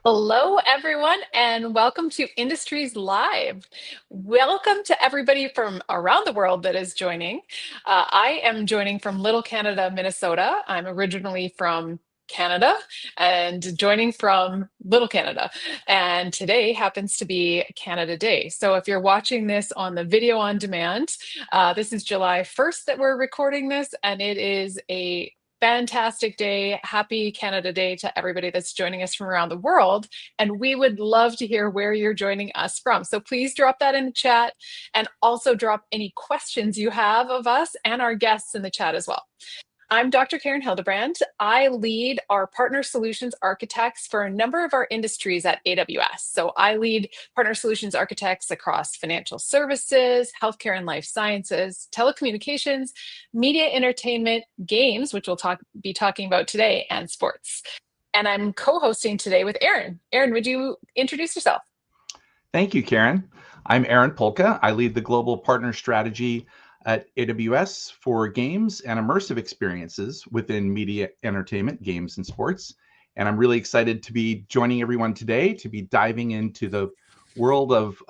Hello, everyone, and welcome to Industries Live. Welcome to everybody from around the world that is joining. I am joining from Little Canada, Minnesota. I'm originally from Canada and joining from Little Canada. And today happens to be Canada Day. So if you're watching this on the video on demand, this is July 1st that we're recording this, and it is a fantastic day. Happy Canada Day to everybody that's joining us from around the world. And we would love to hear where you're joining us from. So please drop that in the chat and also drop any questions you have of us and our guests in the chat as well. I'm Dr. Karen Hildebrand. I lead our partner solutions architects for a number of our industries at AWS. So I lead partner solutions architects across financial services, healthcare and life sciences, telecommunications, media, entertainment, games, which we'll be talking about today, and sports. And I'm co-hosting today with Aaron. Aaron, would you introduce yourself? Thank you, Karen. I'm Aaron Pulkka. I lead the global partner strategy at AWS for games and immersive experiences within media, entertainment, games, and sports. And I'm really excited to be joining everyone today to be diving into the world of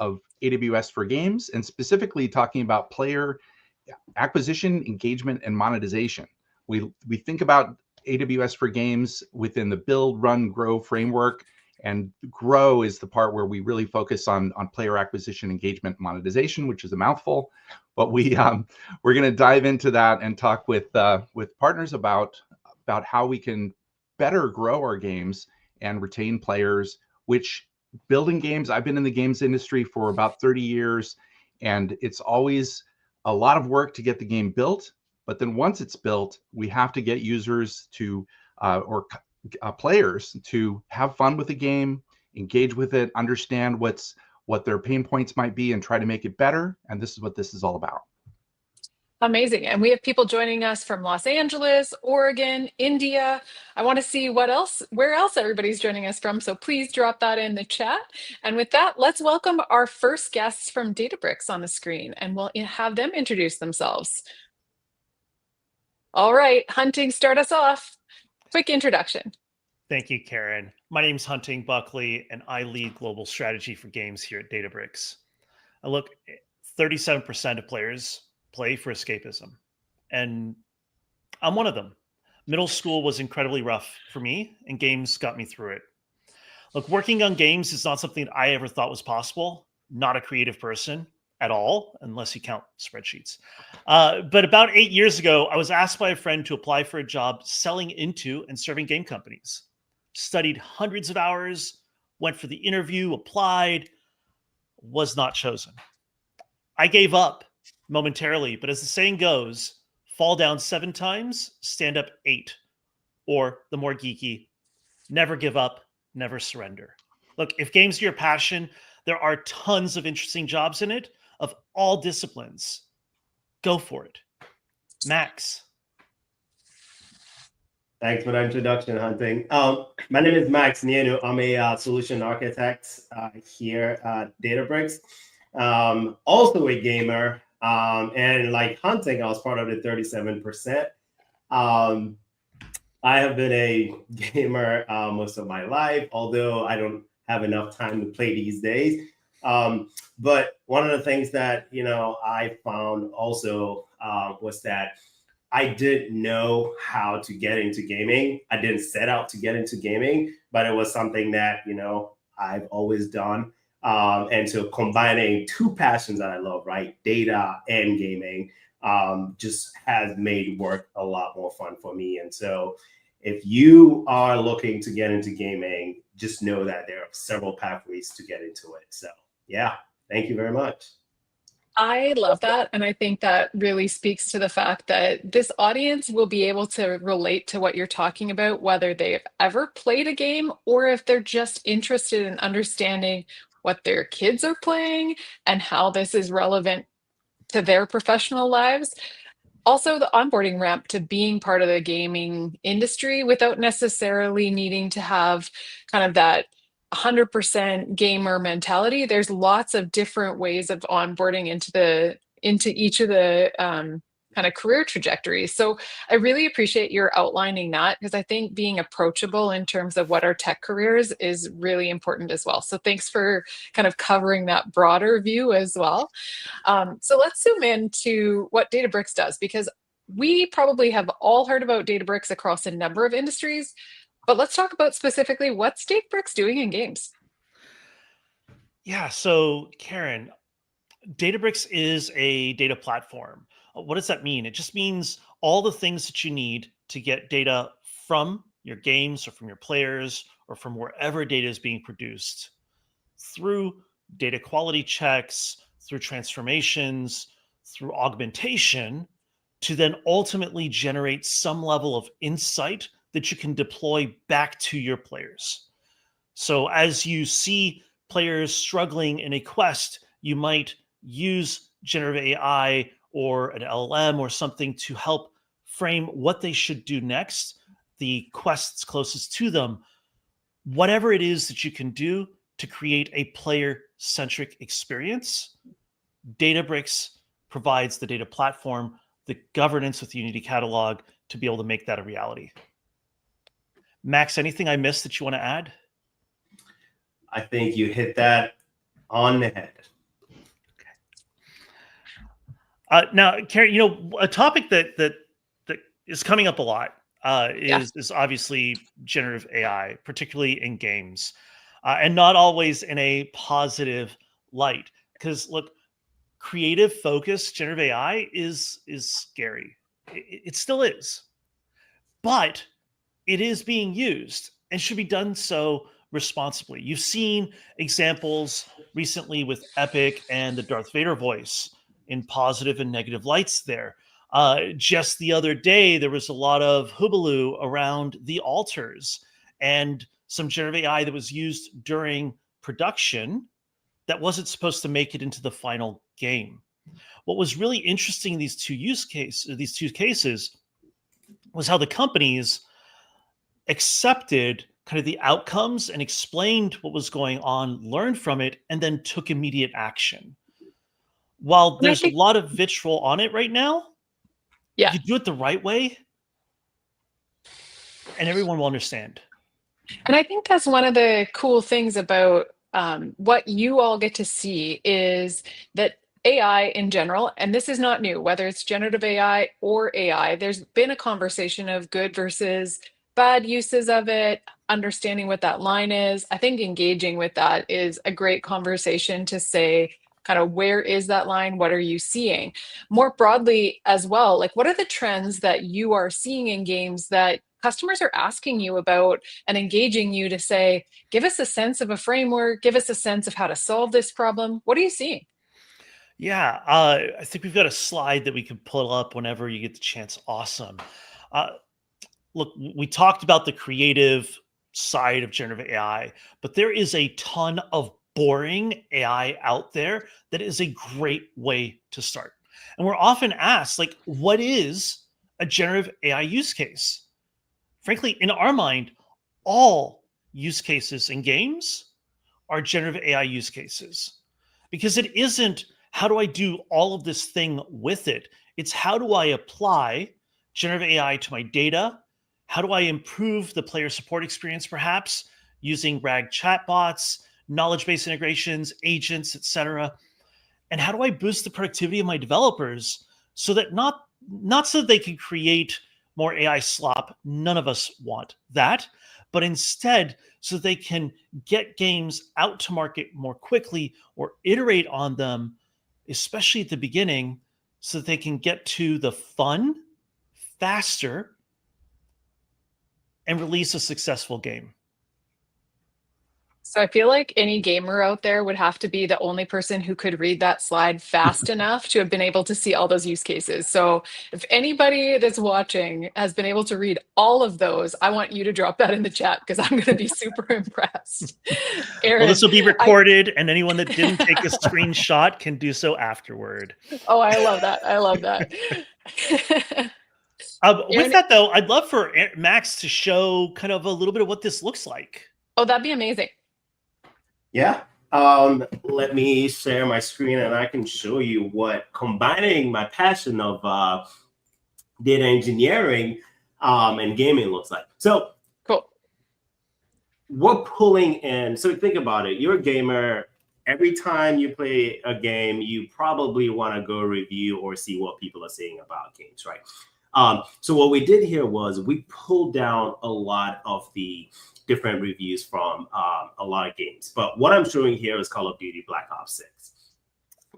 AWS for games and specifically talking about player acquisition, engagement, and monetization. We think about AWS for games within the build, run, grow framework. And grow is the part where we really focus on player acquisition, engagement, monetization, which is a mouthful. But we're going to dive into that and talk with partners about how we can better grow our games and retain players. Which building games, I've been in the games industry for about 30 years, and it's always a lot of work to get the game built. But then once it's built, we have to get users to players to have fun with the game, engage with it, understand what their pain points might be, and try to make it better. And this is what this is all about. Amazing. And we have people joining us from Los Angeles, Oregon, India. I want to see where else everybody's joining us from. So please drop that in the chat. And with that, let's welcome our first guests from Databricks on the screen, and we'll have them introduce themselves. All right, Hunting, start us off. Quick introduction. Thank you, Karen. My name is Hunting Buckley, and I lead global strategy for games here at Databricks. Look, 37% of players play for escapism, and I'm one of them. Middle school was incredibly rough for me, and games got me through it. Look, working on games is not something I ever thought was possible. Not a creative person at all, unless you count spreadsheets. But about 8 years ago, I was asked by a friend to apply for a job selling into and serving game companies. Studied hundreds of hours, went for the interview, applied, was not chosen. I gave up momentarily, but as the saying goes, fall down 7 times, stand up 8. Or the more geeky, never give up, never surrender. Look, if games are your passion, there are tons of interesting jobs in it of all disciplines. Go for it. Max. Thanks for the introduction, Hunting. My name is Max Nienu. I'm a solution architect here at Databricks. Also a gamer. And like Hunting, I was part of the 37%. I have been a gamer most of my life, although I don't have enough time to play these days. But one of the things that, I found also was that I didn't know how to get into gaming. I didn't set out to get into gaming, but it was something that, I've always done. And so combining 2 passions that I love, right? Data and gaming, just has made work a lot more fun for me. And so if you are looking to get into gaming, just know that there are several pathways to get into it. So yeah, thank you very much. I love that. And I think that really speaks to the fact that this audience will be able to relate to what you're talking about, whether they've ever played a game or if they're just interested in understanding what their kids are playing and how this is relevant to their professional lives. Also, the onboarding ramp to being part of the gaming industry without necessarily needing to have kind of that 100% gamer mentality. There's lots of different ways of onboarding into each of the kind of career trajectories. So I really appreciate your outlining that, because I think being approachable in terms of what our tech careers is really important as well. So thanks for kind of covering that broader view as well. So let's zoom in to what Databricks does, because we probably have all heard about Databricks across a number of industries, but let's talk about specifically what's Databricks doing in games. Yeah. So, Karen, Databricks is a data platform. What does that mean? It just means all the things that you need to get data from your games or from your players or from wherever data is being produced through data quality checks, through transformations, through augmentation to then ultimately generate some level of insight that you can deploy back to your players. So as you see players struggling in a quest, you might use generative AI or an LLM or something to help frame what they should do next, the quests closest to them, whatever it is that you can do to create a player centric experience. Databricks provides the data platform, the governance with the Unity catalog to be able to make that a reality. Max, anything I missed that you want to add? I think you hit that on the head. Now, Karen, a topic that is coming up a lot is obviously generative AI, particularly in games, and not always in a positive light. Because look, creative focused generative AI is scary. It still is, but it is being used and should be done so responsibly. You've seen examples recently with Epic and the Darth Vader voice in positive and negative lights there. Just the other day, there was a lot of hubaloo around the altars and some generative AI that was used during production that wasn't supposed to make it into the final game. What was really interesting in these two cases was how the companies accepted kind of the outcomes and explained what was going on, learned from it, and then took immediate action. While there's a lot of vitriol on it right now, you do it the right way, and everyone will understand. And I think that's one of the cool things about what you all get to see is that AI in general, and this is not new, whether it's generative AI or AI, there's been a conversation of good versus bad uses of it, understanding what that line is. I think engaging with that is a great conversation to say, kind of, where is that line? What are you seeing? More broadly as well, like, what are the trends that you are seeing in games that customers are asking you about and engaging you to say, give us a sense of a framework, give us a sense of how to solve this problem? What are you seeing? Yeah, I think we've got a slide that we can pull up whenever you get the chance. Awesome. Look, we talked about the creative side of generative AI, but there is a ton of boring AI out there that is a great way to start. And we're often asked, like, what is a generative AI use case? Frankly, in our mind, all use cases in games are generative AI use cases, because it isn't how do I do all of this thing with it? It's how do I apply generative AI to my data? How do I improve the player support experience, perhaps using RAG chatbots, knowledge-based integrations, agents, etc.? And how do I boost the productivity of my developers so that not so that they can create more AI slop? None of us want that, but instead so they can get games out to market more quickly or iterate on them, especially at the beginning, so that they can get to the fun faster and release a successful game. So I feel like any gamer out there would have to be the only person who could read that slide fast enough to have been able to see all those use cases. So if anybody that's watching has been able to read all of those, I want you to drop that in the chat, because I'm going to be super impressed. Aaron, well, this will be recorded, and anyone that didn't take a screenshot can do so afterward. Oh, I love that. I love that. With that, though, I'd love for Max to show kind of a little bit of what this looks like. Oh, that'd be amazing. Yeah. Let me share my screen and I can show you what combining my passion of data engineering and gaming looks like. So Cool. we're pulling in. So think about it. You're a gamer. Every time you play a game, you probably want to go review or see what people are saying about games, right? So what we did here was we pulled down a lot of the different reviews from a lot of games. But what I'm showing here is Call of Duty Black Ops 6.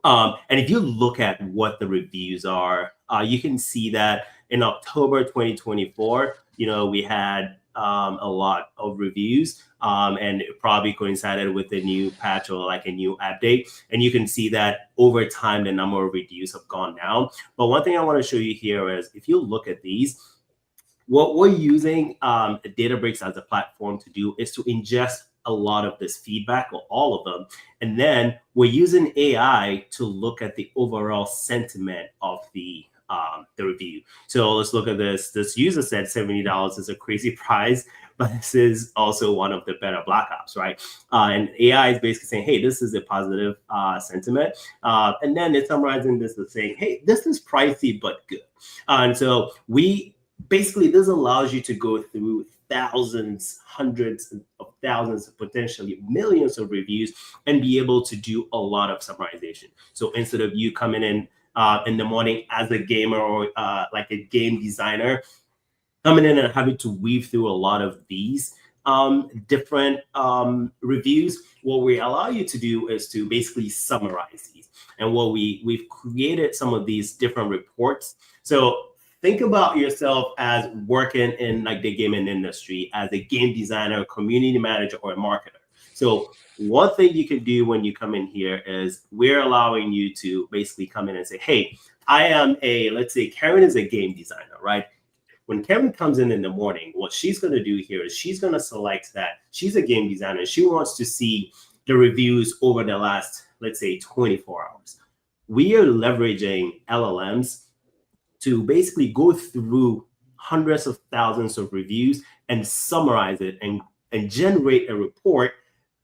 And if you look at what the reviews are, you can see that in October 2024, we had a lot of reviews, and it probably coincided with the new patch or like a new update. And you can see that over time, the number of reviews have gone down. But one thing I want to show you here is if you look at these, what we're using Databricks as a platform to do is to ingest a lot of this feedback, or all of them. And then we're using AI to look at the overall sentiment of the review. So let's look at this. This user said $70 is a crazy price, but this is also one of the better Black Ops, right? And AI is basically saying, hey, this is a positive sentiment. And then it's summarizing this as saying, hey, this is pricey, but good. And so basically, this allows you to go through thousands, hundreds of thousands, potentially millions of reviews and be able to do a lot of summarization. So instead of you coming in the morning as a gamer or like a game designer, coming in and having to weave through a lot of these different reviews, what we allow you to do is to basically summarize these. And what we've created some of these different reports. So think about yourself as working in like the gaming industry as a game designer, community manager, or a marketer. So one thing you can do when you come in here is we're allowing you to basically come in and say, hey, let's say Karen is a game designer, right? When Karen comes in the morning, what she's going to do here is she's going to select that she's a game designer. She wants to see the reviews over the last, let's say, 24 hours. We are leveraging LLMs to basically go through hundreds of thousands of reviews and summarize it and generate a report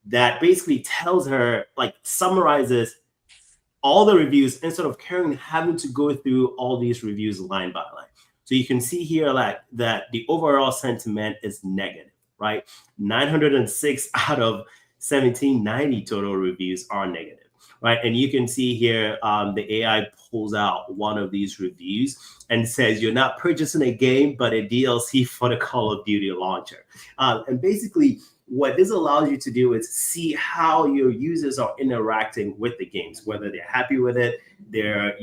that basically tells her, like, summarizes all the reviews instead of Karen having to go through all these reviews line by line. So you can see here like that the overall sentiment is negative, right? 906 out of 1790 total reviews are negative. Right. And you can see here the AI pulls out one of these reviews and says, you're not purchasing a game, but a DLC for the Call of Duty launcher. And basically, what this allows you to do is see how your users are interacting with the games, whether they're happy with it, they're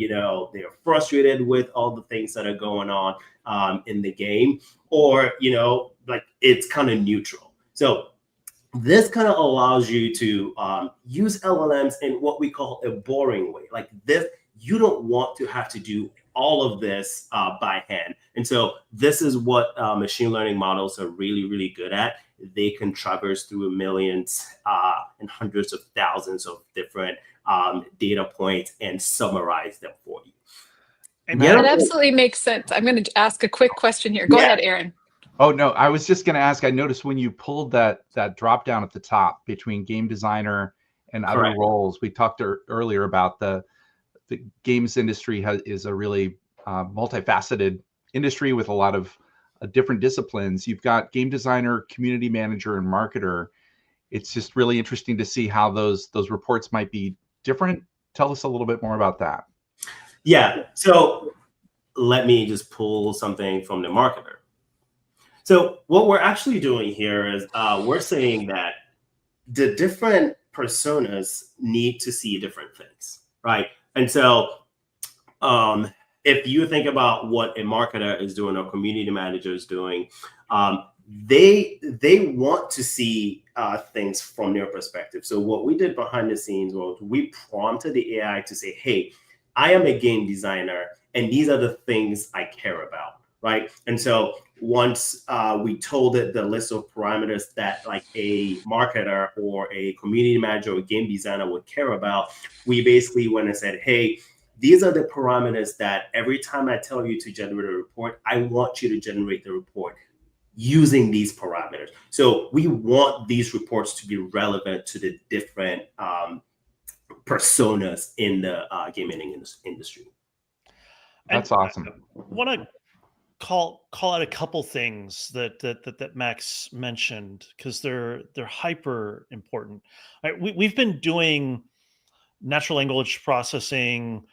frustrated with all the things that are going on in the game, or, like it's kind of neutral. So this kind of allows you to use LLMs in what we call a boring way. Like this, you don't want to have to do all of this by hand. And so this is what machine learning models are really, really good at. They can traverse through millions and hundreds of thousands of different data points and summarize them for you. And That absolutely makes sense. I'm going to ask a quick question here. Go ahead, Aaron. Oh, no, I was just going to ask, I noticed when you pulled that drop down at the top between game designer and other roles, we talked earlier about the games industry is a really multifaceted industry with a lot of different disciplines. You've got game designer, community manager, and marketer. It's just really interesting to see how those reports might be different. Tell us a little bit more about that. Yeah, so let me just pull something from the marketer. So what we're actually doing here is we're saying that the different personas need to see different things, right? And so if you think about what a marketer is doing or community manager is doing, they want to see things from their perspective. So what we did behind the scenes was we prompted the AI to say, hey, I am a game designer, and these are the things I care about, right? And so once we told it the list of parameters that like a marketer or a community manager or game designer would care about, we basically went and said, hey, these are the parameters that every time I tell you to generate a report, I want you to generate the report using these parameters. So we want these reports to be relevant to the different personas in the gaming industry. That's awesome. I want to call out a couple things that Max mentioned, because they're hyper important. Right, we've been doing natural language processing,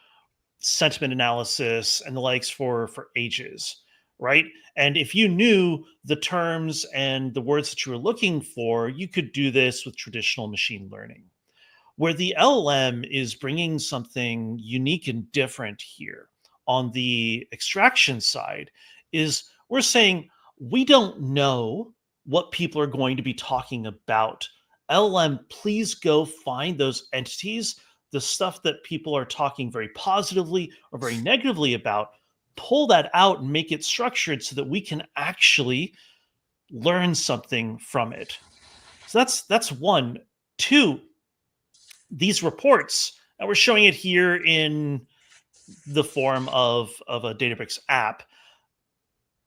sentiment analysis, and the likes for ages, right? And if you knew the terms and the words that you were looking for, you could do this with traditional machine learning. Where the LLM is bringing something unique and different here on the extraction side is we're saying we don't know what people are going to be talking about. LLM, please go find those entities, the stuff that people are talking very positively or very negatively about, pull that out and make it structured so that we can actually learn something from it. So that's one. Two, these reports, and we're showing it here in the form of a Databricks app.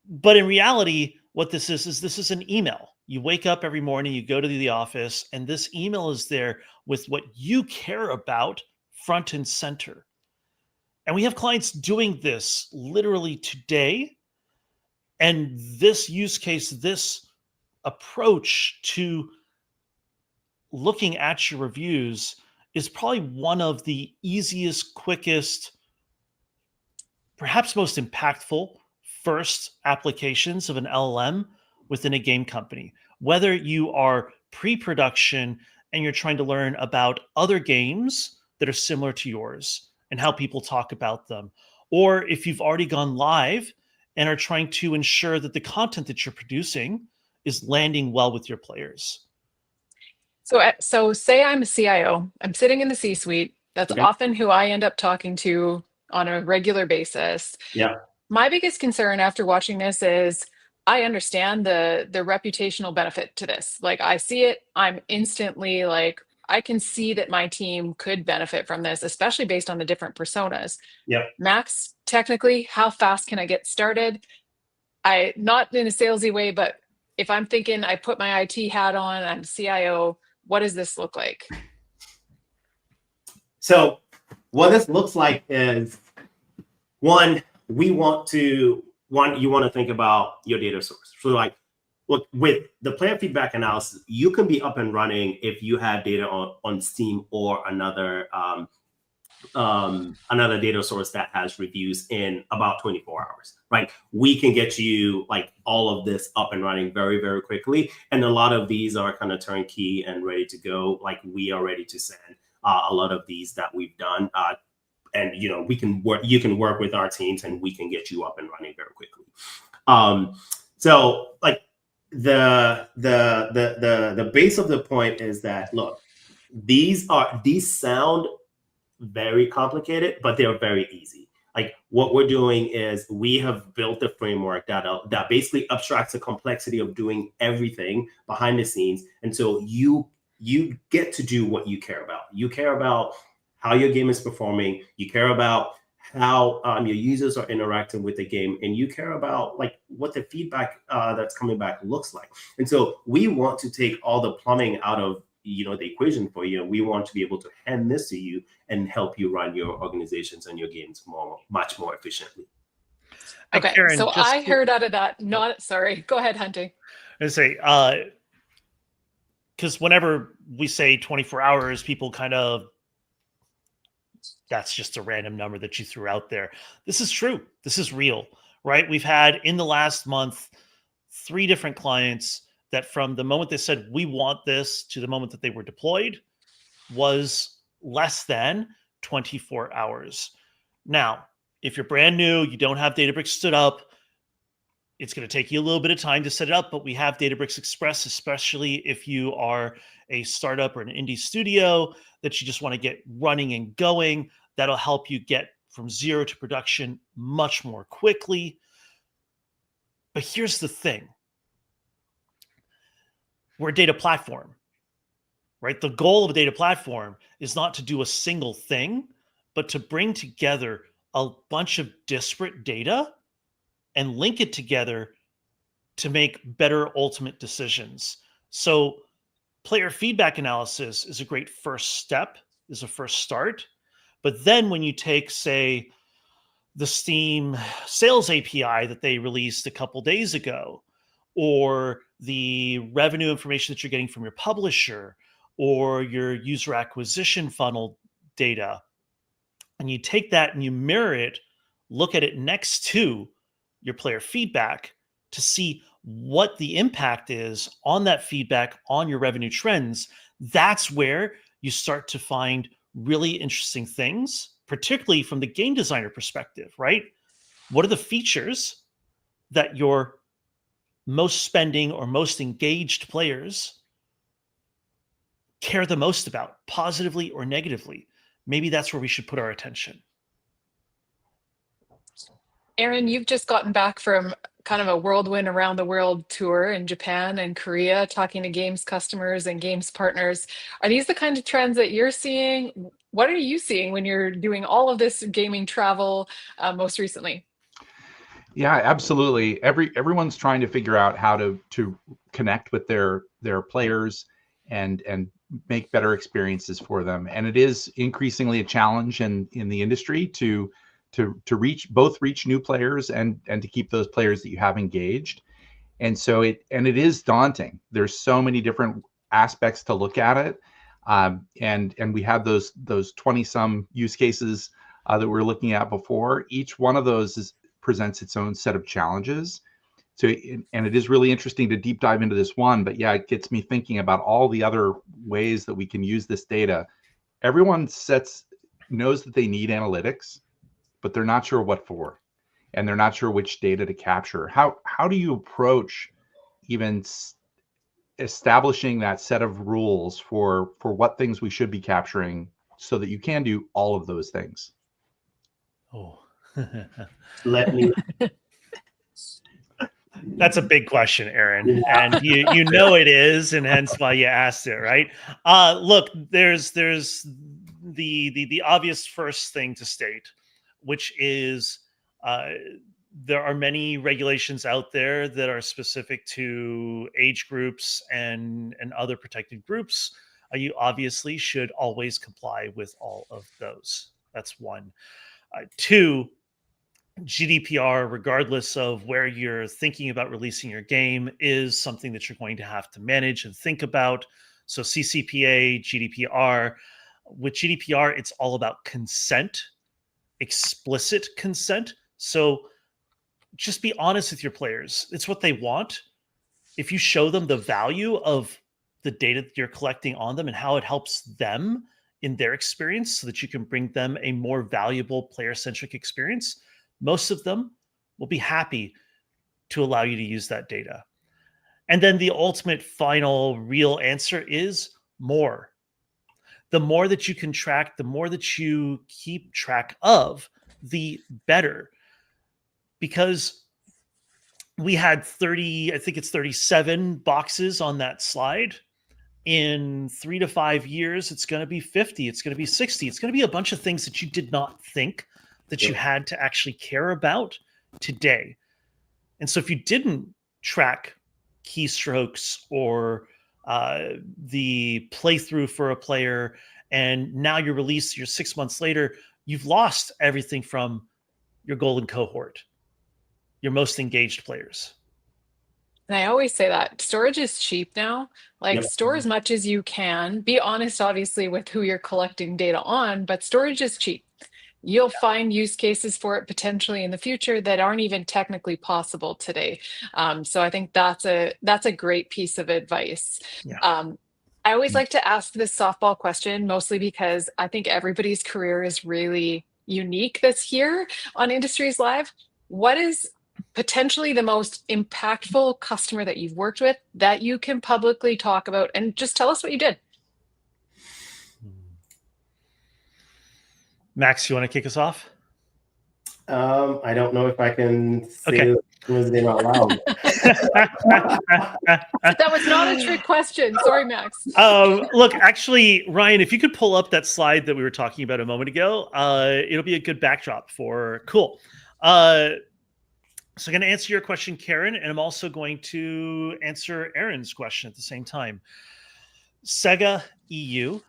But in reality, what this is this is an email. You wake up every morning, you go to the office, and this email is there with what you care about front and center. And we have clients doing this literally today. And this use case, this approach to looking at your reviews is probably one of the easiest, quickest, perhaps most impactful first applications of an LLM within a game company. Whether you are pre-production and you're trying to learn about other games that are similar to yours and how people talk about them, or if you've already gone live and are trying to ensure that the content that you're producing is landing well with your players. So say I'm a CIO, I'm sitting in the C-suite. That's Okay. often who I end up talking to on a regular basis. Yeah. My biggest concern after watching this is I understand the reputational benefit to this. Like I see it, I'm instantly like, I can see that my team could benefit from this, especially based on the different personas. Yep. Max, technically, how fast can I get started? Not in a salesy way, but if I'm thinking I put my IT hat on, I'm CIO, what does this look like? So what this looks like is you want to think about your data source. So like, look, with the player feedback analysis, you can be up and running if you have data on Steam or another data source that has reviews in about 24 hours, right? We can get you like all of this up and running very, very quickly. And a lot of these are kind of turnkey and ready to go. Like we are ready to send a lot of these that we've done. And you can work with our teams and we can get you up and running very quickly. So like the base of the point is that, look, these sound very complicated, but they're very easy. Like what we're doing is we have built a framework that basically abstracts the complexity of doing everything behind the scenes. And so you get to do what you care about. You care about how your game is performing. You care about how your users are interacting with the game, and you care about like what the feedback that's coming back looks like. And so we want to take all the plumbing out of the equation for you. We want to be able to hand this to you and help you run your organizations and your games much more efficiently. Okay, Karen, so I heard out of that, sorry, go ahead, Hunting. I say, because whenever we say 24 hours, people kind of, that's just a random number that you threw out there. This is true. This is real, right? We've had in the last month 3 different clients that from the moment they said we want this to the moment that they were deployed was less than 24 hours. Now, if you're brand new, you don't have Databricks stood up, it's going to take you a little bit of time to set it up, but we have Databricks Express, especially if you are a startup or an indie studio that you just want to get running and going. That'll help you get from zero to production much more quickly. But here's the thing. We're a data platform, right? The goal of a data platform is not to do a single thing, but to bring together a bunch of disparate data and link it together to make better ultimate decisions. So player feedback analysis is a great first step, is a first start. But then when you take, say, the Steam sales API that they released a couple days ago, or the revenue information that you're getting from your publisher, or your user acquisition funnel data, and you take that and you mirror it, look at it next to your player feedback to see what the impact is on that feedback on your revenue trends, that's where you start to find really interesting things, particularly from the game designer perspective, right? What are the features that your most spending or most engaged players care the most about, positively or negatively? Maybe that's where we should put our attention. Aaron, you've just gotten back from kind of a whirlwind around the world tour in Japan and Korea, talking to games customers and games partners. Are these the kind of trends that you're seeing? What are you seeing when you're doing all of this gaming travel most recently? Yeah, absolutely. Everyone's trying to figure out how to connect with their players and make better experiences for them. And it is increasingly a challenge in the industry to reach new players and to keep those players that you have engaged. And so it is daunting. There's so many different aspects to look at it. And we have those 20 some use cases that we were looking at before. Each one of those presents its own set of challenges. So, and it is really interesting to deep dive into this one, but yeah, it gets me thinking about all the other ways that we can use this data. Everyone knows that they need analytics, but they're not sure what for, and they're not sure which data to capture. How do you approach even establishing that set of rules for what things we should be capturing so that you can do all of those things? Oh, Let me. That's a big question, Aaron, and you know it is, and hence why you asked it, right? Look, there's the obvious first thing to state, which is there are many regulations out there that are specific to age groups and other protected groups. You obviously should always comply with all of those. That's one. Two, GDPR, regardless of where you're thinking about releasing your game, is something that you're going to have to manage and think about. So CCPA, GDPR. With GDPR, it's all about consent, explicit consent. So just be honest with your players. It's what they want. If you show them the value of the data that you're collecting on them and how it helps them in their experience so that you can bring them a more valuable player-centric experience, most of them will be happy to allow you to use that data. And then the ultimate final real answer is more. The more that you can track, the more that you keep track of, the better. Because we had 37 boxes on that slide. In 3 to 5 years, it's going to be 50. It's going to be 60. It's going to be a bunch of things that you did not think that you had to actually care about today. And so if you didn't track keystrokes or the playthrough for a player, and now you're 6 months later, you've lost everything from your golden cohort, your most engaged players. And I always say that storage is cheap now. Like, store as much as you can. Be honest, obviously, with who you're collecting data on, but storage is cheap. You'll find use cases for it potentially in the future that aren't even technically possible today. So I think that's a great piece of advice. Yeah. I always like to ask this softball question, mostly because I think everybody's career is really unique that's here on Industries Live. What is potentially the most impactful customer that you've worked with that you can publicly talk about, and just tell us what you did? Max, you want to kick us off? I don't know if I can say his name out loud. That was not a trick question. Sorry, Max. Look, actually, Ryan, if you could pull up that slide that we were talking about a moment ago, it'll be a good backdrop for cool. So I'm going to answer your question, Karen, and I'm also going to answer Aaron's question at the same time. Sega EU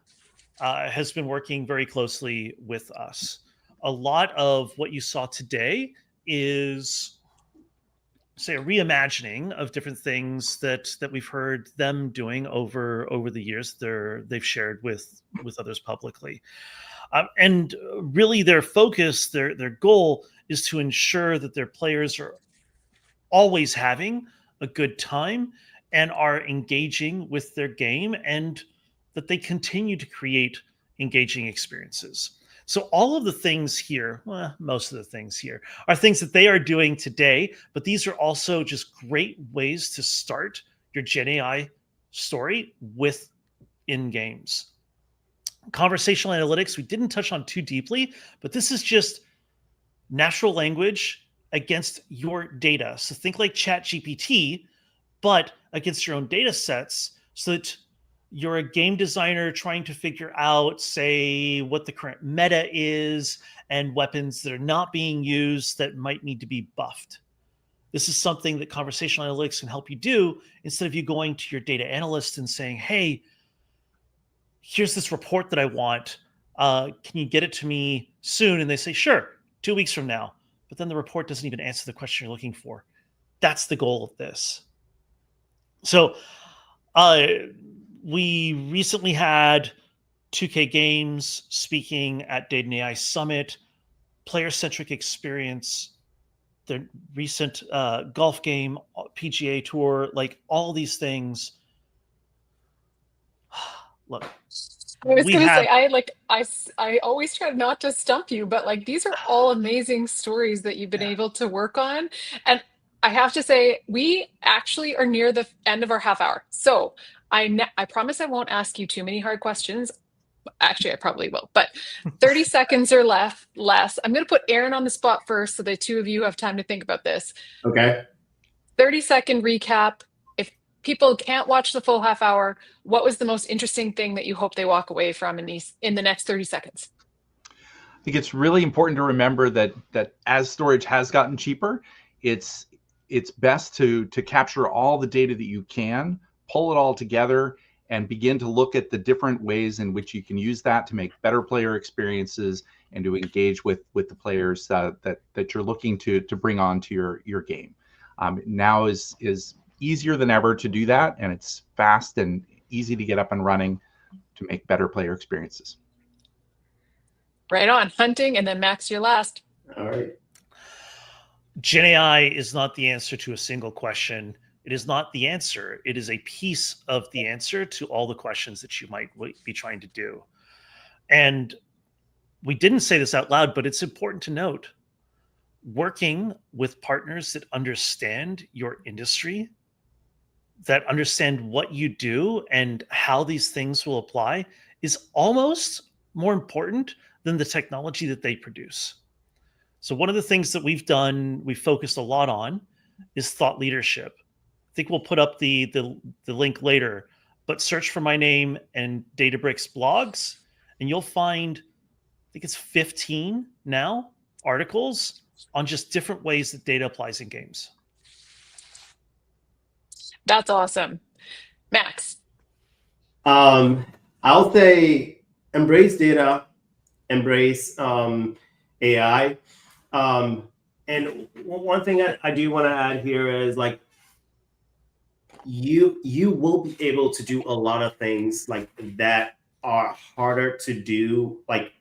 has been working very closely with us. A lot of what you saw today is, say, a reimagining of different things that we've heard them doing over the years. They've shared with others publicly, and really their focus, their goal is to ensure that their players are always having a good time and are engaging with their game, and that they continue to create engaging experiences. So all of the things here, well, most of the things here, are things that they are doing today, but these are also just great ways to start your Gen AI story with in games. Conversational analytics, we didn't touch on too deeply, but this is just natural language against your data. So think like ChatGPT, but against your own data sets, so that you're a game designer trying to figure out, say, what the current meta is and weapons that are not being used that might need to be buffed. This is something that conversational analytics can help you do, instead of you going to your data analyst and saying, hey, here's this report that I want. Can you get it to me soon? And they say, sure, 2 weeks from now. But then the report doesn't even answer the question you're looking for. That's the goal of this. So we recently had 2K Games speaking at Data and AI Summit, player-centric experience, the recent golf game, PGA Tour, like all these things. Look, I was we gonna have say, I always try not to stump you, but like these are all amazing stories that you've been able to work on. And I have to say, we actually are near the end of our half hour. So I promise I won't ask you too many hard questions. Actually, I probably will, but 30 seconds or less. I'm gonna put Aaron on the spot first so the two of you have time to think about this. Okay. 30-second recap. If people can't watch the full half hour, what was the most interesting thing that you hope they walk away from in the next 30 seconds? I think it's really important to remember that as storage has gotten cheaper, it's best to capture all the data that you can, pull it all together, and begin to look at the different ways in which you can use that to make better player experiences and to engage with the players that you're looking to bring onto your game. Now is easier than ever to do that, and it's fast and easy to get up and running to make better player experiences. Right on. Hunting, and then Max, your last. All right. Gen AI is not the answer to a single question. It is not the answer. It is a piece of the answer to all the questions that you might be trying to do. And we didn't say this out loud, but it's important to note, working with partners that understand your industry, that understand what you do and how these things will apply, is almost more important than the technology that they produce. So one of the things that we've done, we've focused a lot on, is thought leadership. I think we'll put up the link later, but search for my name and Databricks blogs, and you'll find, I think it's 15 now, articles on just different ways that data applies in games. That's awesome. Max. I'll say embrace data, embrace AI. And one thing I do want to add here is, like, you will be able to do a lot of things like that are harder to do like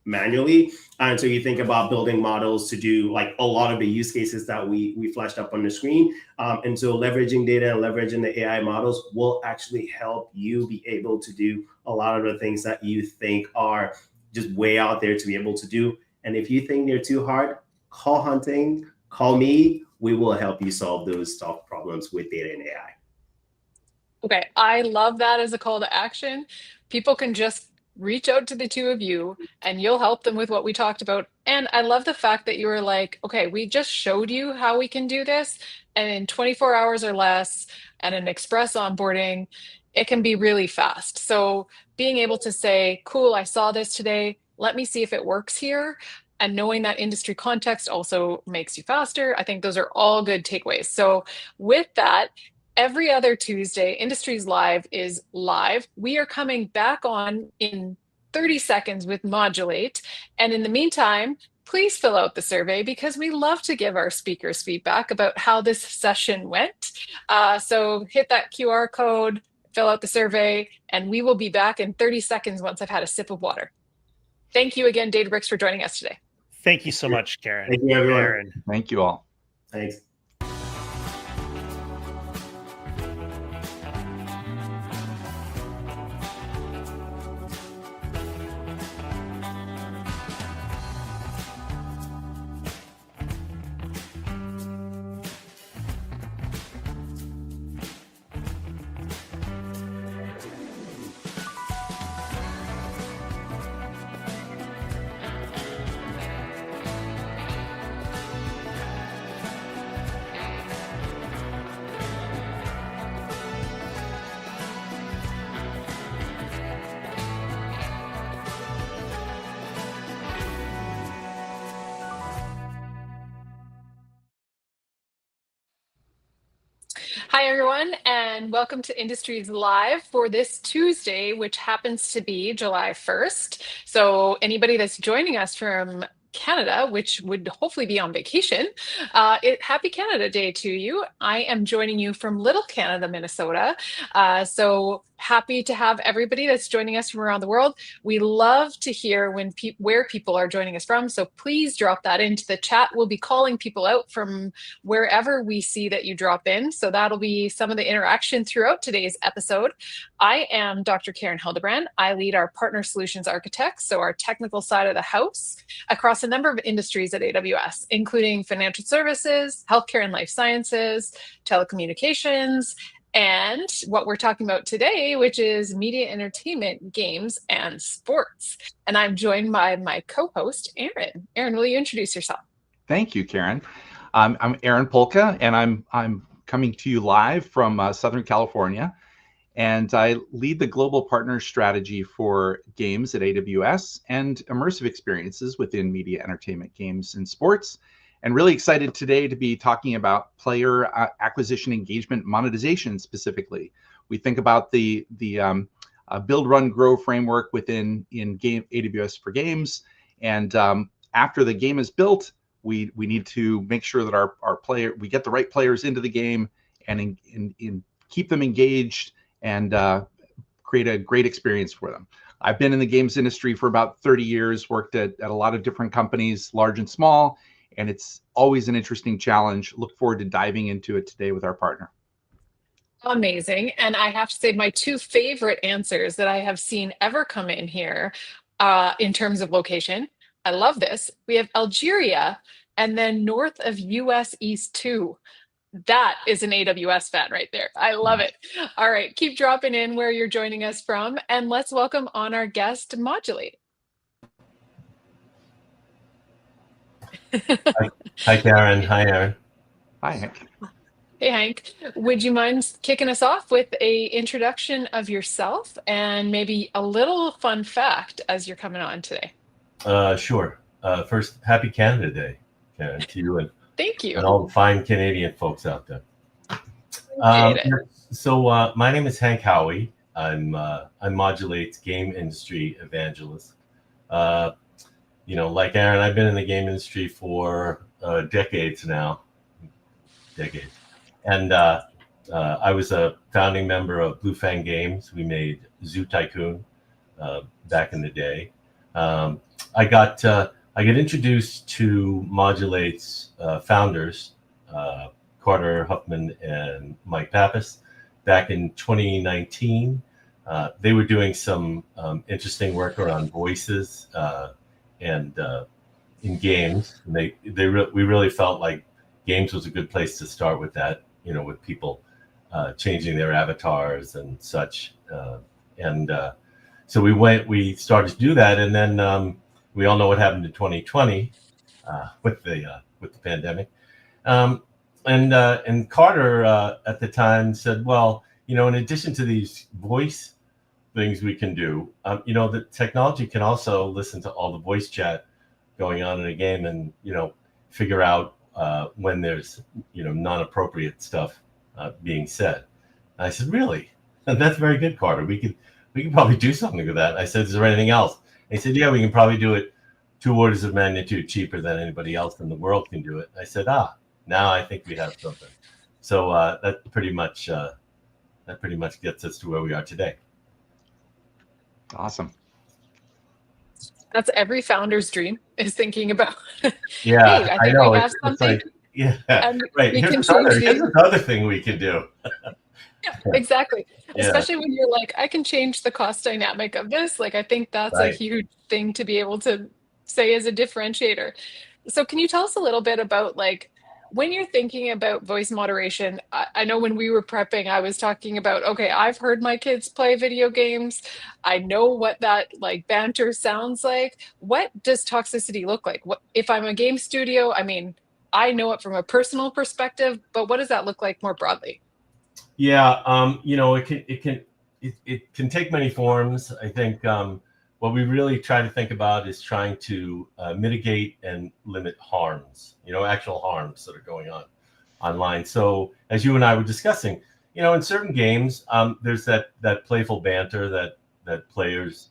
manually. And so you think about building models to do like a lot of the use cases that we flashed up on the screen. And so leveraging data and leveraging the AI models will actually help you be able to do a lot of the things that you think are just way out there to be able to do. And if you think they're too hard, call Hunting, call me. We will help you solve those tough problems with data and AI. Okay, I love that as a call to action. People can just reach out to the two of you and you'll help them with what we talked about. And I love the fact that you were like, okay, we just showed you how we can do this. And in 24 hours or less and an express onboarding, it can be really fast. So being able to say, cool, I saw this today. Let me see if it works here. and knowing that industry context also makes you faster. I think those are all good takeaways. So with that, every other Tuesday, Industries Live is live. We are coming back on in 30 seconds with Modulate. And in the meantime, please fill out the survey because we love to give our speakers feedback about how this session went. So hit that QR code, fill out the survey, and we will be back in 30 seconds once I've had a sip of water. Thank you again, Databricks, for joining us today. Thank you so much, Karen. Thank you, everyone. Aaron. Thank you all. Thanks. Hi, everyone, and welcome to Industries Live for this Tuesday, which happens to be July 1st. So anybody that's joining us from Canada, which would hopefully be on vacation, happy Canada Day to you. I am joining you from Little Canada, Minnesota. So happy to have everybody that's joining us from around the world. We love to hear where people are joining us from. So please drop that into the chat. We'll be calling people out from wherever we see that you drop in. So that'll be some of the interaction throughout today's episode. I am Dr. Karen Hildebrand. I lead our partner solutions architects, so our technical side of the house, across a number of industries at AWS, including financial services, healthcare and life sciences, telecommunications, and what we're talking about today, which is media, entertainment, games, and sports. And I'm joined by my co-host, Aaron. Aaron, will you introduce yourself? Thank you, Karen. I'm Aaron Pulkka, and I'm coming to you live from Southern California. And I lead the global partner strategy for games at AWS and immersive experiences within media, entertainment, games, and sports. And really excited today to be talking about player acquisition, engagement, monetization specifically. We think about the build, run, grow framework within game AWS for games. And after the game is built, we need to make sure that we get the right players into the game and keep them engaged and create a great experience for them. I've been in the games industry for about 30 years, worked at a lot of different companies, large and small, and it's always an interesting challenge. Look forward to diving into it today with our partner. Amazing. And I have to say my two favorite answers that I have seen ever come in here in terms of location. I love this. We have Algeria and then north of US East 2. That is an AWS fan right there. I love it. All right, keep dropping in where you're joining us from, and let's welcome on our guest, Modulate. Hi, Karen. Hi, Aaron. Hi, Hank. Hey, Hank. Would you mind kicking us off with a introduction of yourself and maybe a little fun fact as you're coming on today? Sure. First, happy Canada Day, Karen, to you and Thank you. And all the fine Canadian folks out there. So my name is Hank Howie. I'm Modulate's game industry evangelist. Like Aaron, I've been in the game industry for decades now. And I was a founding member of Blue Fang Games. We made Zoo Tycoon back in the day. I got introduced to Modulate's founders, Carter Huffman and Mike Pappas, back in 2019. They were doing some interesting work around voices and in games. And we really felt like games was a good place to start with that, with people changing their avatars and such. So we started to do that, and then we all know what happened in 2020 with the pandemic. And Carter at the time said, well, in addition to these voice things we can do, the technology can also listen to all the voice chat going on in a game, and figure out when there's non-appropriate stuff being said. And I said, really? That's very good, Carter. We could probably do something with that. And I said, is there anything else? And he said, yeah, we can probably do it 2 orders of magnitude cheaper than anybody else in the world can do it. And I said, now I think we have something. So that pretty much gets us to where we are today. Awesome. That's every founder's dream, is thinking about, Yeah, hey, I I think know. we have It's something. like, yeah, And right. we can Here's change another thing we can do. Yeah, exactly. Yeah. Especially when you're like, I can change the cost dynamic of this. Like, I think that's a Right. huge thing to be able to say as a differentiator. So can you tell us a little bit about, like, when you're thinking about voice moderation? I know when we were prepping, I was talking about, okay, I've heard my kids play video games. I know what that like banter sounds like. What does toxicity look like? What if I'm a game studio? I mean, I know it from a personal perspective, but what does that look like more broadly? Yeah, it can take many forms. I think what we really try to think about is trying to mitigate and limit harms, actual harms that are going on online. So as you and I were discussing, in certain games, there's that playful banter that players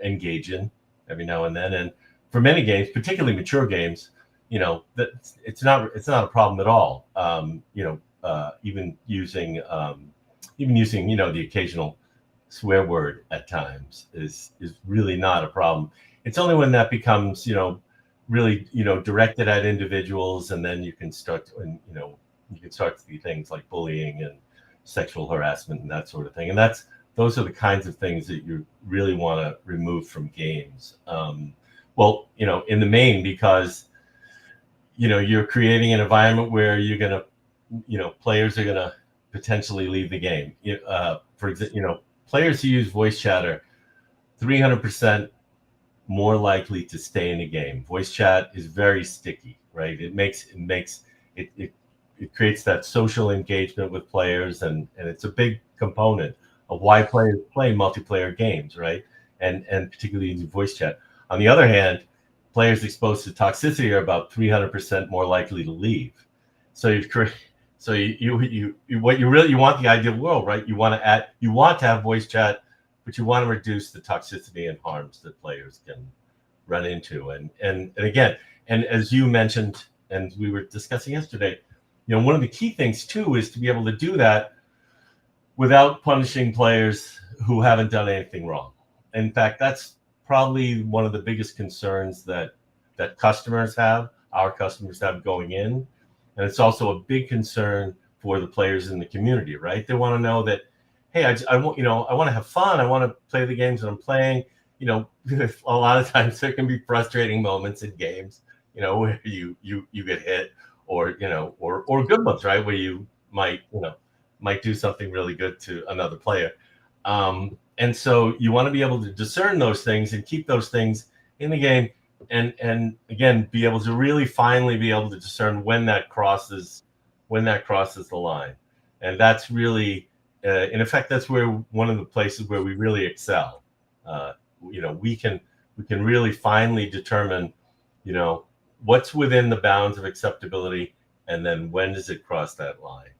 engage in every now and then, and for many games, particularly mature games, that it's not a problem at all. Even using the occasional swear word at times is really not a problem. It's only when that becomes really directed at individuals, and then you can start to see things like bullying and sexual harassment and that sort of thing. And those are the kinds of things that you really want to remove from games. In the main, because you're creating an environment where you're gonna players are going to potentially leave the game. For example, players who use voice chat are 300% more likely to stay in the game. Voice chat is very sticky, right? It creates that social engagement with players, and it's a big component of why players play multiplayer games, right? And particularly using voice chat. On the other hand, players exposed to toxicity are about 300% more likely to leave. So you want the ideal world, right? You want to have voice chat, but you want to reduce the toxicity and harms that players can run into. And again, and as you mentioned, and we were discussing yesterday, one of the key things too is to be able to do that without punishing players who haven't done anything wrong. In fact, that's probably one of the biggest concerns that our customers have going in. And it's also a big concern for the players in the community, right? They want to know that, hey, I want to have fun. I want to play the games that I'm playing. A lot of times there can be frustrating moments in games, where you get hit, or good ones, right? Where you might do something really good to another player. And so you want to be able to discern those things and keep those things in the game. And again, be able to really finally be able to discern when that crosses the line. And that's really, in effect, that's where one of the places where we really excel. We can really finally determine, what's within the bounds of acceptability, and then when does it cross that line.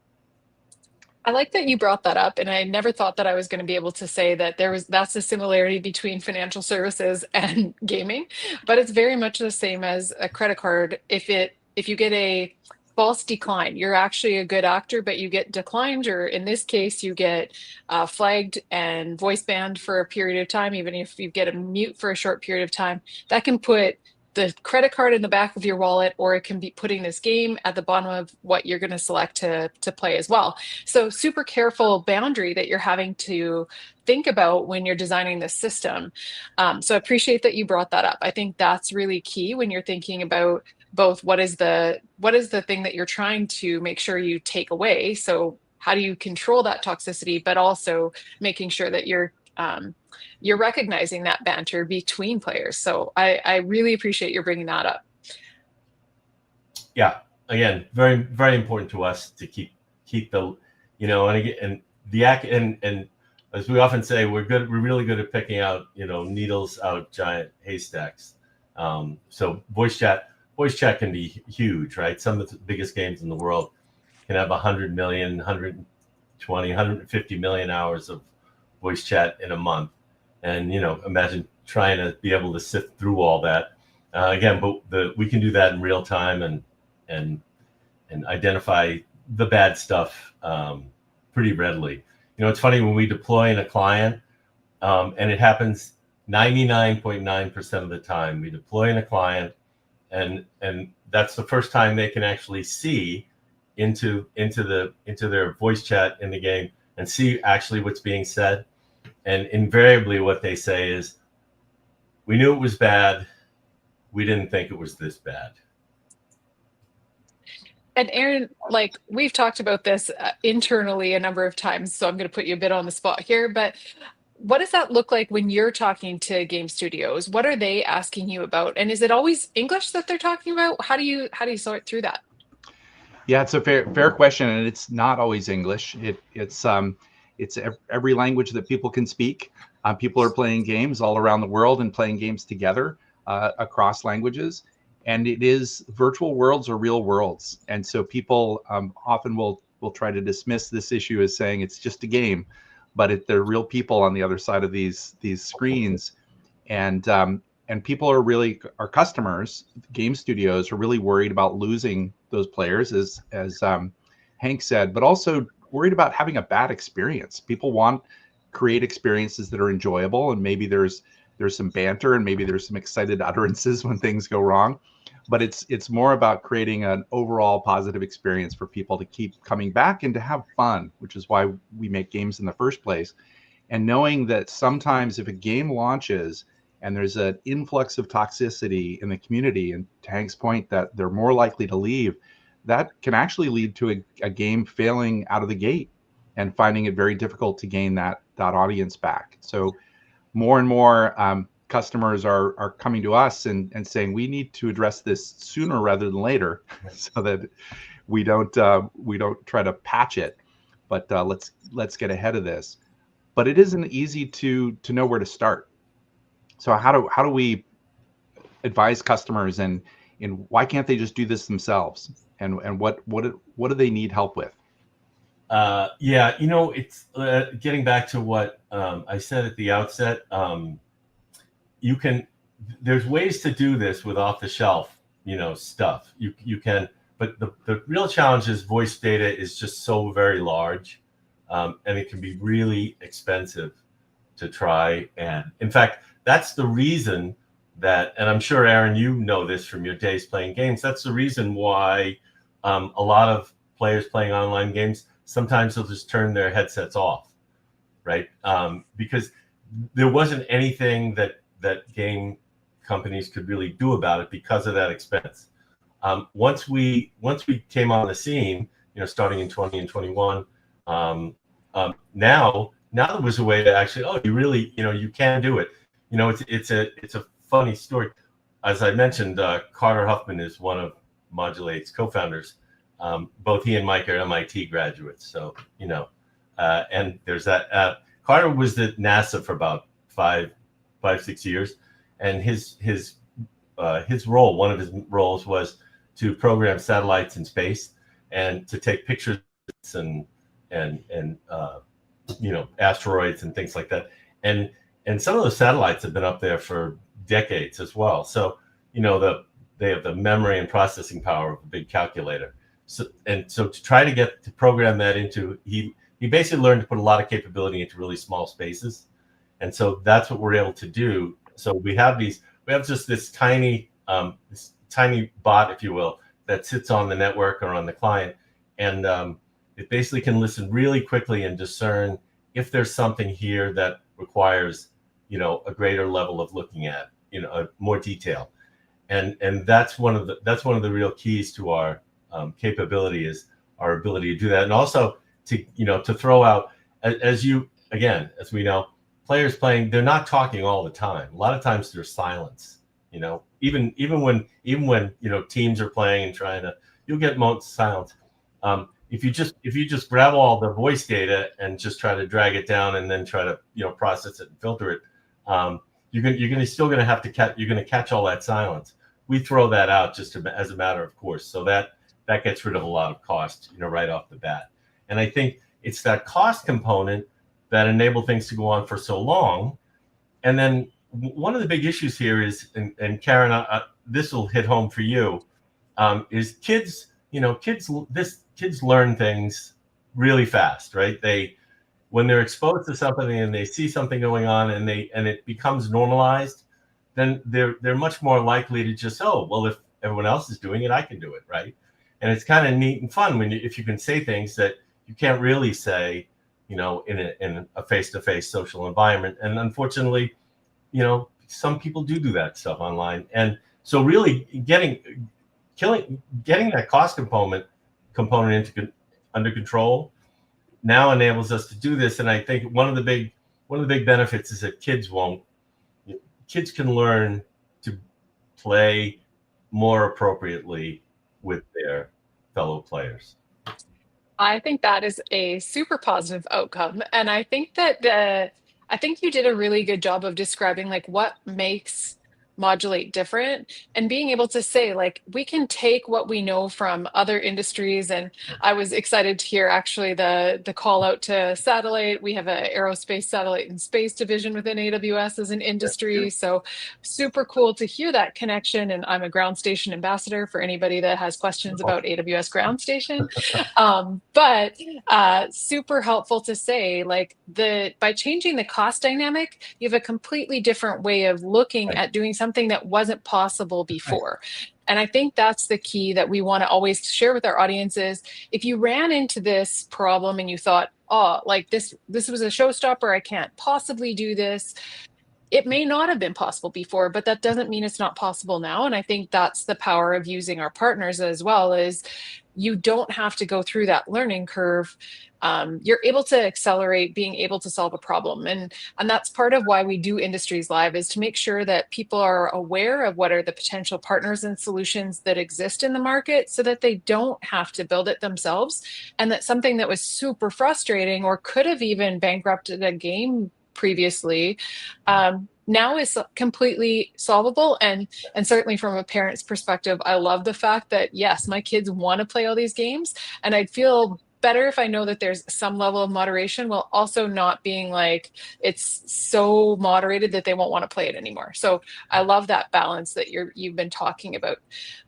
I like that you brought that up, and I never thought that I was going to be able to say that that's a similarity between financial services and gaming, but it's very much the same as a credit card. If you get a false decline, you're actually a good actor, but you get declined, or in this case, you get flagged and voice banned for a period of time. Even if you get a mute for a short period of time, that can put the credit card in the back of your wallet, or it can be putting this game at the bottom of what you're going to select to play as well. So super careful boundary that you're having to think about when you're designing this system. So I appreciate that you brought that up. I think that's really key when you're thinking about both what is the thing that you're trying to make sure you take away. So how do you control that toxicity, but also making sure that you're recognizing that banter between players. So I really appreciate you bringing that up. Yeah, again, very, very important to us to keep the, and as we often say, we're really good at picking out, needles out of giant haystacks. So voice chat can be huge, right? Some of the biggest games in the world can have 100 million, 120, 150 million hours of voice chat in a month. And, imagine trying to be able to sift through all that. Again, but we can do that in real time and identify the bad stuff pretty readily. It's funny when we deploy in a client, and it happens 99.9% of the time. We deploy in a client, and that's the first time they can actually see into their voice chat in the game and see actually what's being said. And invariably, what they say is, "We knew it was bad. We didn't think it was this bad." And Aaron, like we've talked about this internally a number of times, so I'm going to put you a bit on the spot here, but what does that look like when you're talking to game studios? What are they asking you about? And is it always English that they're talking about? How do you sort through that? Yeah, it's a fair question, and it's not always English. It's every language that people can speak. People are playing games all around the world and playing games together across languages. And it is virtual worlds or real worlds. And so people often will try to dismiss this issue as saying it's just a game, but they're real people on the other side of these screens. And people our customers, game studios, are really worried about losing those players, as Hank said, but also worried about having a bad experience. People want create experiences that are enjoyable, and maybe there's some banter and maybe there's some excited utterances when things go wrong, but it's more about creating an overall positive experience for people to keep coming back and to have fun, which is why we make games in the first place. And knowing that sometimes if a game launches and there's an influx of toxicity in the community, and to Hank's point that they're more likely to leave, that can actually lead to a game failing out of the gate and finding it very difficult to gain that audience back. So more and more customers are coming to us and saying we need to address this sooner rather than later, so that we don't try to patch it, but let's get ahead of this. But it isn't easy to know where to start. So how do we advise customers, and why can't they just do this themselves? And what do they need help with? Yeah, it's getting back to what I said at the outset. There's ways to do this with off the shelf, stuff. You can, but the real challenge is voice data is just so very large, and it can be really expensive to try. And in fact, that's the reason that, and I'm sure, Aaron, you know this from your days playing games, that's the reason why a lot of players playing online games, sometimes they'll just turn their headsets off, right? Because there wasn't anything that game companies could really do about it because of that expense. Once we came on the scene, starting in 20 and 21, now there was a way to actually, you really, you can do it. It's a funny story. As I mentioned, Carter Huffman is one of Modulate's co-founders. Both he and Mike are MIT graduates, so and there's that. Carter was at NASA for about 5-6 years, and his role, one of his roles, was to program satellites in space and to take pictures and asteroids and things like that. And some of the satellites have been up there for decades as well. So they have the memory and processing power of a big calculator. So to try to program that into, he basically learned to put a lot of capability into really small spaces. And so that's what we're able to do. So we have just this tiny bot, if you will, that sits on the network or on the client. And it basically can listen really quickly and discern if there's something here that requires, a greater level of looking at, more detail. And that's one of the real keys to our capability, is our ability to do that. And also to throw out, as we know, players playing, they're not talking all the time. A lot of times there's silence, even when teams are playing and trying to, you'll get moments of silence. If you just grab all the voice data and just try to drag it down and then try to process it and filter it, you're still gonna have to catch all that silence. We throw that out just as a matter of course, so that gets rid of a lot of cost, right off the bat. And I think it's that cost component that enabled things to go on for so long. And then one of the big issues here is, and Karen, this will hit home for you, is kids learn things really fast, right? When they're exposed to something and they see something going on and it becomes normalized, then they're much more likely to just, oh, well, if everyone else is doing it, I can do it, right? And it's kind of neat and fun if you can say things that you can't really say, in a face-to-face social environment. And unfortunately, some people do that stuff online. And so really getting that cost component under control now enables us to do this. And I think one of the big benefits is that kids can learn to play more appropriately with their fellow players. I think that is a super positive outcome. And I think that I think you did a really good job of describing like what makes Modulate different and being able to say like we can take what we know from other industries. And I was excited to hear actually the call out to satellite. We have an aerospace satellite and space division within AWS as an industry. So super cool to hear that connection. And I'm a ground station ambassador for anybody that has questions about AWS ground station. But super helpful to say like by changing the cost dynamic, you have a completely different way of looking at doing something that wasn't possible before. And I think that's the key that we want to always share with our audiences. If you ran into this problem and you thought, oh, like this was a showstopper, I can't possibly do this. It may not have been possible before, but that doesn't mean it's not possible now. And I think that's the power of using our partners as well, is you don't have to go through that learning curve. You're able to accelerate being able to solve a problem. And that's part of why we do Industries Live, is to make sure that people are aware of what are the potential partners and solutions that exist in the market so that they don't have to build it themselves. And that something that was super frustrating or could have even bankrupted a game previously, now is completely solvable. And certainly from a parent's perspective, I love the fact that, yes, my kids want to play all these games, and I'd feel better if I know that there's some level of moderation while also not being like it's so moderated that they won't want to play it anymore. So I love that balance that you've been talking about.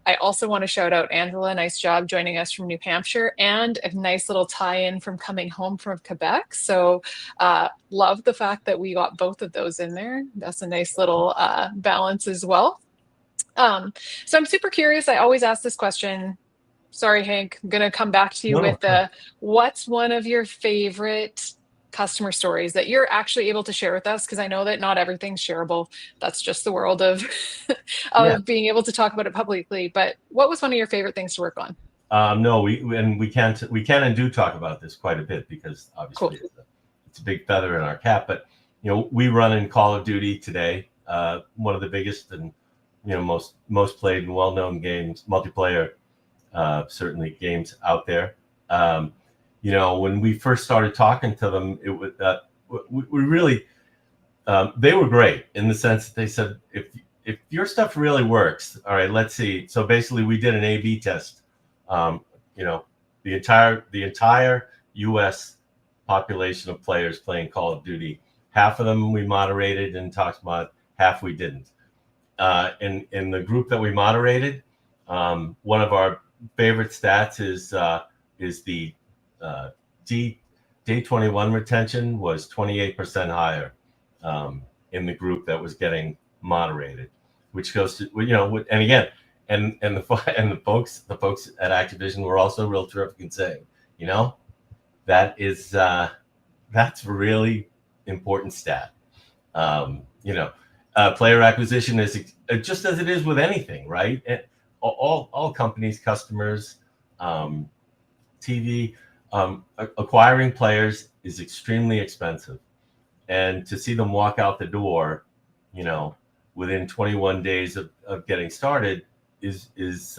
I also want to shout out Angela. Nice job joining us from New Hampshire, and a nice little tie-in from coming home from Quebec. So love the fact that we got both of those in there. That's a nice little balance as well. So I'm super curious. I always ask this question. Sorry, Hank, I'm going to come back to you with what's one of your favorite customer stories that you're actually able to share with us? Because I know that not everything's shareable. That's just the world of being able to talk about it publicly. But what was one of your favorite things to work on? No, we can and do talk about this quite a bit, because obviously it's a big feather in our cap. But we run in Call of Duty today, one of the biggest and most played and well-known games, multiplayer. Certainly games out there. When we first started talking to them, it was we really they were great in the sense that they said, if your stuff really works, all right, let's see. So basically, we did an A/B test. The entire U.S. population of players playing Call of Duty. Half of them we moderated and talked about, half we didn't. In the group that we moderated, one of our favorite stats is the day 21 retention was 28% higher in the group that was getting moderated, which goes to and again the folks at Activision were also real terrific in saying that is that's a really important stat. Player acquisition is just as it is with anything, right? All companies, customers, TV, acquiring players is extremely expensive, and to see them walk out the door, within 21 days of getting started is it's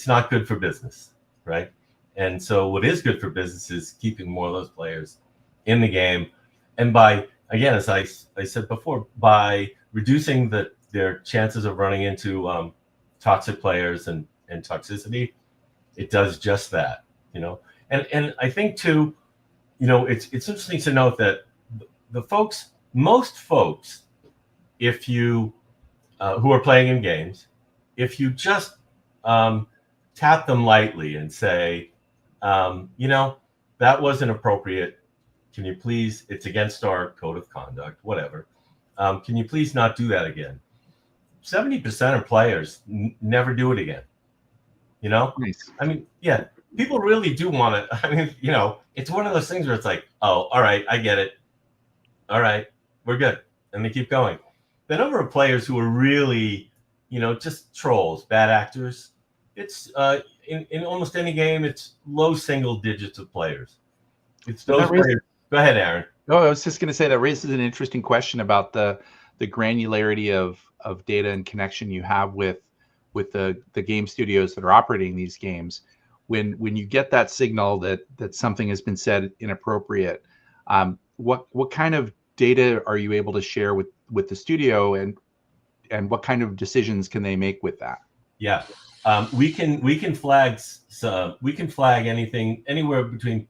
not good for business, right? And so what is good for business is keeping more of those players in the game, and by again, as I said before, by reducing their chances of running into toxic players and toxicity, it does just that, you know. And I think too, you know, it's interesting to note that most folks, if you who are playing in games, if you just tap them lightly and say, you know, that wasn't appropriate. Can you please? It's against our code of conduct, whatever. Can you please not do that again? 70% of players never do it again. You know, Nice. I mean, yeah, people really do want it. I mean, you know, it's one of those things where it's like, oh, all right, I get it. All right, we're good. And they keep going. The number of players who are really, you know, just trolls, bad actors, it's in almost any game, it's low single digits of players. It's those players. Go ahead, Aaron. No, I was just going to say that raises an interesting question about the granularity of data and connection you have with the game studios that are operating these games. When you get that signal that something has been said inappropriate, what kind of data are you able to share with the studio, and what kind of decisions can they make with that? Yeah, we can flag anything anywhere between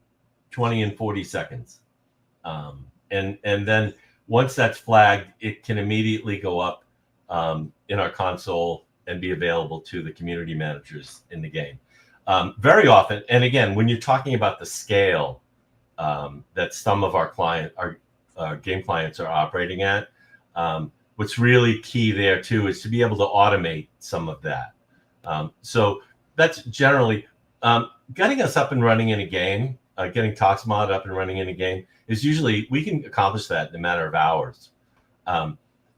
20 and 40 seconds. And then once that's flagged, it can immediately go up in our console and be available to the community managers in the game. Very often, and again, when you're talking about the scale that some of our game clients are operating at, what's really key there too is to be able to automate some of that. So that's generally getting us up and running in a game, getting ToxMod up and running in a game is usually, we can accomplish that in a matter of hours,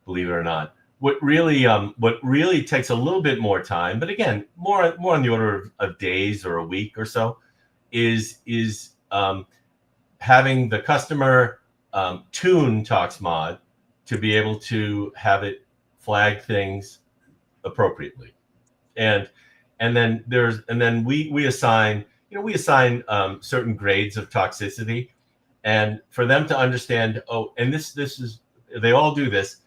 believe it or not. What really takes a little bit more time, but again, more on the order of days or a week or so, is having the customer tune ToxMod to be able to have it flag things appropriately. And then we assign certain grades of toxicity, and for them to understand, oh, and this is, they all do this,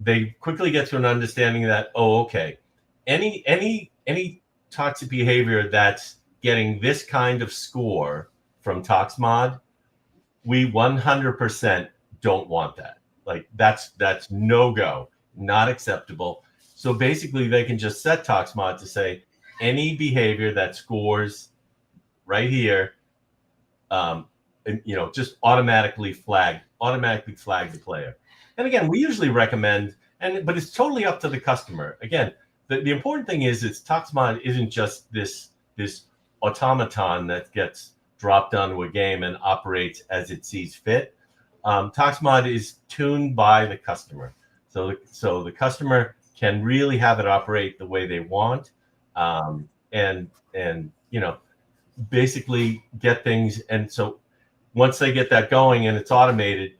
they quickly get to an understanding that, oh, okay, any toxic behavior that's getting this kind of score from ToxMod, we 100% don't want that. Like that's no go, not acceptable. So basically they can just set ToxMod to say any behavior that scores right here, and, you know, just automatically flag the player. And again, we usually recommend, but it's totally up to the customer. Again, the important thing is ToxMod isn't just this automaton that gets dropped onto a game and operates as it sees fit. ToxMod is tuned by the customer, so the customer can really have it operate the way they want, and you know, basically get things. And so once they get that going and it's automated,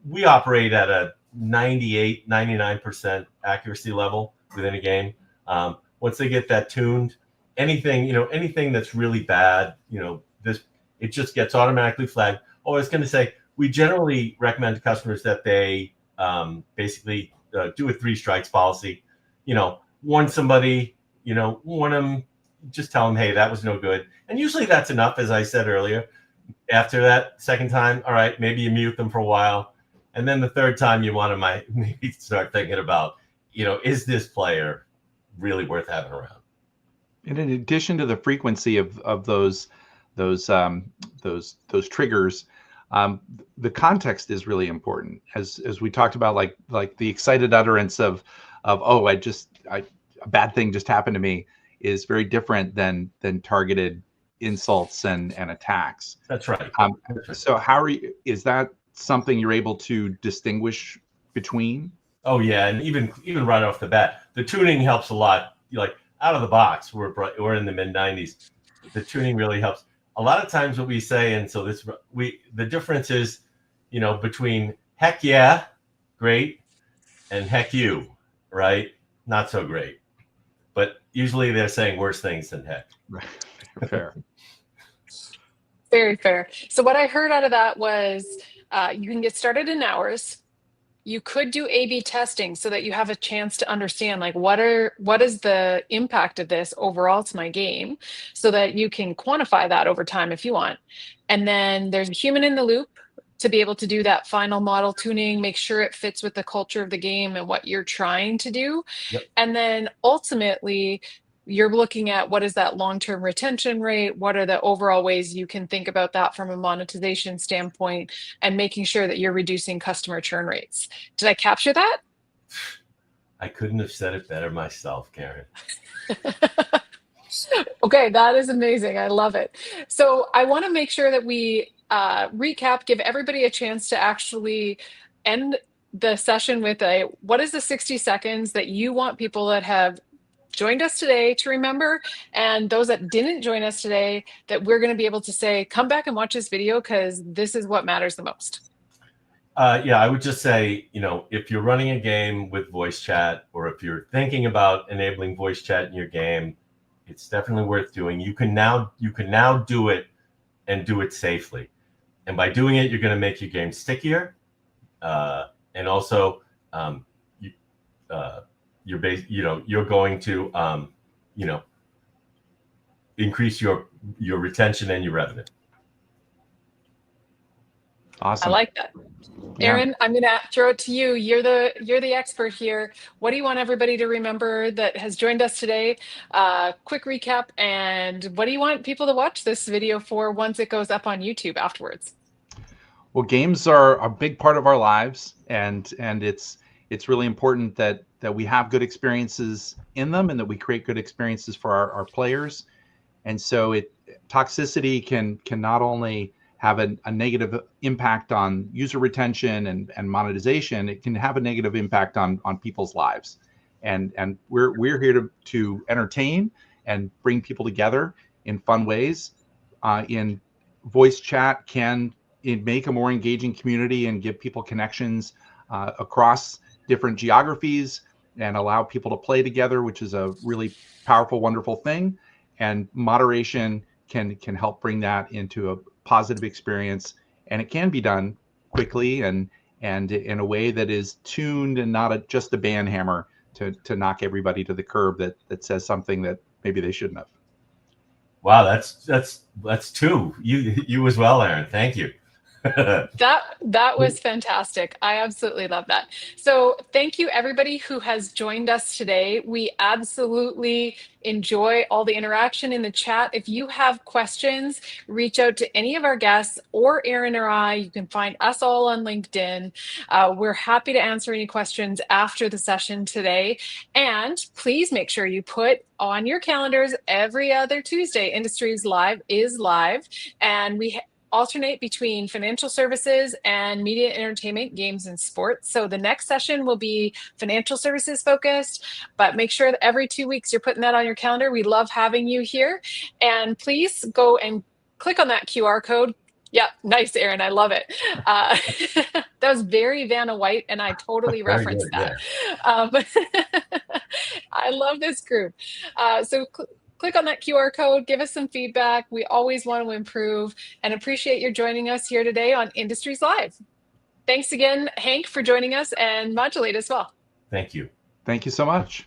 we operate at a 99% accuracy level within a game. Once they get that tuned, anything that's really bad, you know, it just gets automatically flagged. Oh, I was going to say, we generally recommend to customers that they basically do a 3 strikes policy. You know, warn somebody, you know, warn them, just tell them, hey, that was no good. And usually that's enough, as I said earlier. After that second time, all right, maybe you mute them for a while. And then the third time you want to maybe start thinking about, you know, is this player really worth having around? And in addition to the frequency of those triggers, the context is really important. As we talked about, like the excited utterance of oh, a bad thing just happened to me is very different than targeted insults and attacks. That's right. That's right. So is that something you're able to distinguish between? Oh yeah, and even right off the bat, the tuning helps a lot. Like out of the box, we're in the mid 90s. The tuning really helps. A lot of times what we say, and so the difference is, you know, between heck yeah, great, and heck you, right? Not so great. But usually they're saying worse things than heck. Right. Fair. Very fair. So what I heard out of that was You can get started in hours. You could do A/B testing so that you have a chance to understand like what is the impact of this overall to my game, so that you can quantify that over time if you want. And then there's a human in the loop to be able to do that final model tuning, make sure it fits with the culture of the game and what you're trying to do. Yep. And then ultimately, you're looking at what is that long-term retention rate? What are the overall ways you can think about that from a monetization standpoint, and making sure that you're reducing customer churn rates. Did I capture that? I couldn't have said it better myself, Karen. Okay, that is amazing. I love it. So I want to make sure that we recap, give everybody a chance to actually end the session with what is the 60 seconds that you want people that have joined us today to remember, and those that didn't join us today, that we're going to be able to say, come back and watch this video because this is what matters the most. Yeah, I would just say, if you're running a game with voice chat, or if you're thinking about enabling voice chat in your game, it's definitely worth doing. You can now do it and do it safely. And by doing it, you're going to make your game stickier. And also, you're going to, increase your retention and your revenue. Awesome. I like that. Yeah. Aaron, I'm going to throw it to you. You're the expert here. What do you want everybody to remember that has joined us today? Quick recap, and what do you want people to watch this video for once it goes up on YouTube afterwards? Well, games are a big part of our lives, and it's really important that we have good experiences in them, and that we create good experiences for our players. And so toxicity can not only have a negative impact on user retention and monetization, it can have a negative impact on people's lives. And we're here to entertain and bring people together in fun ways. In voice chat can make a more engaging community and give people connections across different geographies and allow people to play together, which is a really powerful, wonderful thing. And moderation can help bring that into a positive experience, and it can be done quickly and in a way that is tuned and not just a ban hammer to knock everybody to the curb that says something that maybe they shouldn't have. Wow, that's two. You as well, Aaron. Thank you. That was fantastic. I absolutely love that. So thank you everybody who has joined us today. We absolutely enjoy all the interaction in the chat. If you have questions, reach out to any of our guests or Aaron or I. You can find us all on LinkedIn. We're happy to answer any questions after the session today. And please make sure you put on your calendars every other Tuesday, Industries Live is live. And we alternate between financial services and media, entertainment, games, and sports. So the next session will be financial services focused, but make sure that every 2 weeks you're putting that on your calendar. We love having you here. And please go and click on that QR code. Yeah, nice, Aaron. I love it. That was very Vanna White, and I totally referenced that. Yeah. I love this group. So click on that QR code, give us some feedback. We always want to improve, and appreciate your joining us here today on Industries Live. Thanks again, Hank, for joining us, and Modulate as well. Thank you. Thank you so much.